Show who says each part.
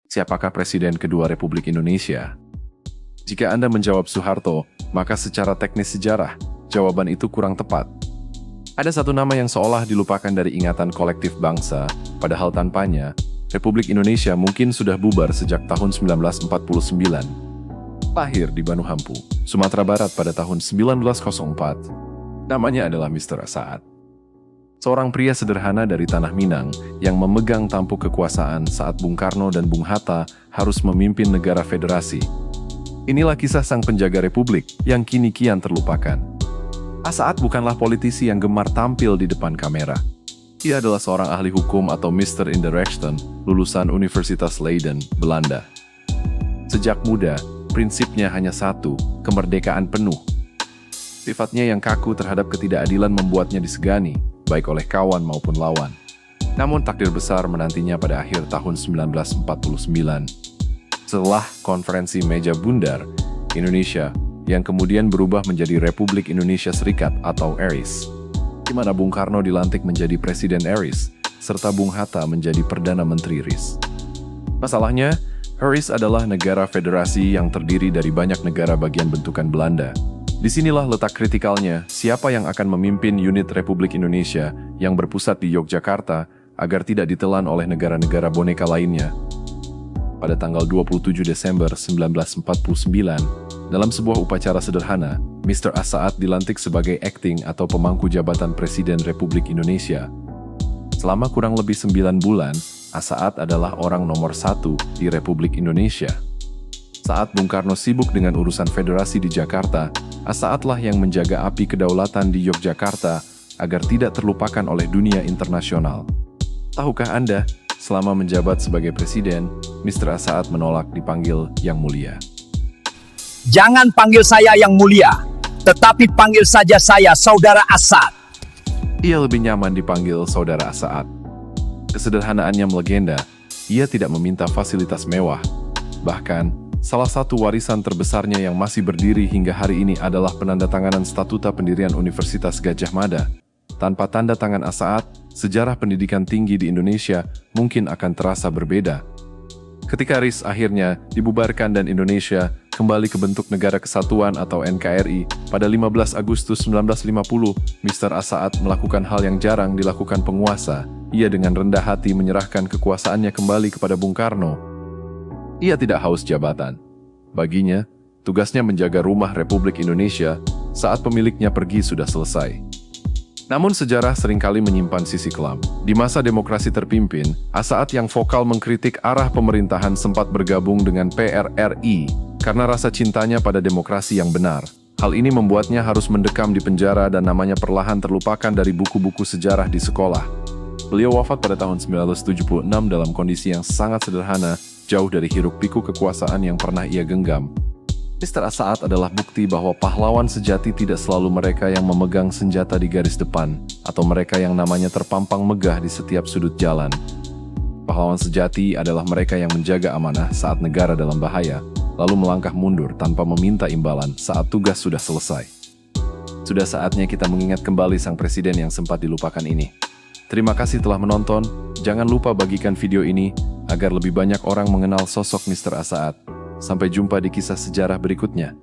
Speaker 1: Siapakah Presiden kedua Republik Indonesia? Jika Anda menjawab Soeharto, maka secara teknis sejarah, jawaban itu kurang tepat. Ada satu nama yang seolah dilupakan dari ingatan kolektif bangsa, padahal tanpanya, Republik Indonesia mungkin sudah bubar sejak tahun 1949. Lahir di Banuhampu, Sumatera Barat pada tahun 1904. Namanya adalah Mr. Asaat. Seorang pria sederhana dari Tanah Minang yang memegang tampuk kekuasaan saat Bung Karno dan Bung Hatta harus memimpin negara federasi. Inilah kisah sang penjaga republik yang kini kian terlupakan. Asaat bukanlah politisi yang gemar tampil di depan kamera. Ia adalah seorang ahli hukum atau Mr. Indirection, lulusan Universitas Leiden, Belanda. Sejak muda, prinsipnya hanya satu, kemerdekaan penuh. Sifatnya yang kaku terhadap ketidakadilan membuatnya disegani, baik oleh kawan maupun lawan. Namun takdir besar menantinya pada akhir tahun 1949. Setelah konferensi meja bundar, Indonesia, yang kemudian berubah menjadi Republik Indonesia Serikat atau RIS, di mana Bung Karno dilantik menjadi Presiden RIS, serta Bung Hatta menjadi Perdana Menteri RIS. Masalahnya, RIS adalah negara federasi yang terdiri dari banyak negara bagian bentukan Belanda. Disinilah letak kritikalnya siapa yang akan memimpin unit Republik Indonesia yang berpusat di Yogyakarta agar tidak ditelan oleh negara-negara boneka lainnya. Pada tanggal 27 Desember 1949, dalam sebuah upacara sederhana, Mr. Asaat dilantik sebagai acting atau pemangku jabatan Presiden Republik Indonesia. Selama kurang lebih 9 bulan, Asaat adalah orang nomor 1 di Republik Indonesia. Saat Bung Karno sibuk dengan urusan federasi di Jakarta, Asaatlah yang menjaga api kedaulatan di Yogyakarta agar tidak terlupakan oleh dunia internasional. Tahukah Anda, selama menjabat sebagai presiden, Mr. Asaat menolak dipanggil Yang Mulia.
Speaker 2: Jangan panggil saya Yang Mulia, tetapi panggil saja saya Saudara Asaat.
Speaker 1: Ia lebih nyaman dipanggil Saudara Asaat. Kesederhanaannya melegenda, ia tidak meminta fasilitas mewah. Bahkan, salah satu warisan terbesarnya yang masih berdiri hingga hari ini adalah penandatanganan Statuta Pendirian Universitas Gadjah Mada. Tanpa tanda tangan Asaat, sejarah pendidikan tinggi di Indonesia mungkin akan terasa berbeda. Ketika RIS akhirnya dibubarkan dan Indonesia kembali ke bentuk Negara Kesatuan atau NKRI pada 15 Agustus 1950, Mr. Asaat melakukan hal yang jarang dilakukan penguasa. Ia dengan rendah hati menyerahkan kekuasaannya kembali kepada Bung Karno. Ia tidak haus jabatan. Baginya, tugasnya menjaga rumah Republik Indonesia saat pemiliknya pergi sudah selesai. Namun sejarah seringkali menyimpan sisi kelam. Di masa demokrasi terpimpin, Asaat yang vokal mengkritik arah pemerintahan sempat bergabung dengan PRRI karena rasa cintanya pada demokrasi yang benar. Hal ini membuatnya harus mendekam di penjara dan namanya perlahan terlupakan dari buku-buku sejarah di sekolah. Beliau wafat pada tahun 1976 dalam kondisi yang sangat sederhana, jauh dari hiruk-pikuk kekuasaan yang pernah ia genggam. Mr. Asaat adalah bukti bahwa pahlawan sejati tidak selalu mereka yang memegang senjata di garis depan, atau mereka yang namanya terpampang megah di setiap sudut jalan. Pahlawan sejati adalah mereka yang menjaga amanah saat negara dalam bahaya, lalu melangkah mundur tanpa meminta imbalan saat tugas sudah selesai. Sudah saatnya kita mengingat kembali sang presiden yang sempat dilupakan ini. Terima kasih telah menonton, jangan lupa bagikan video ini agar lebih banyak orang mengenal sosok Mr. Asaat. Sampai jumpa di kisah sejarah berikutnya.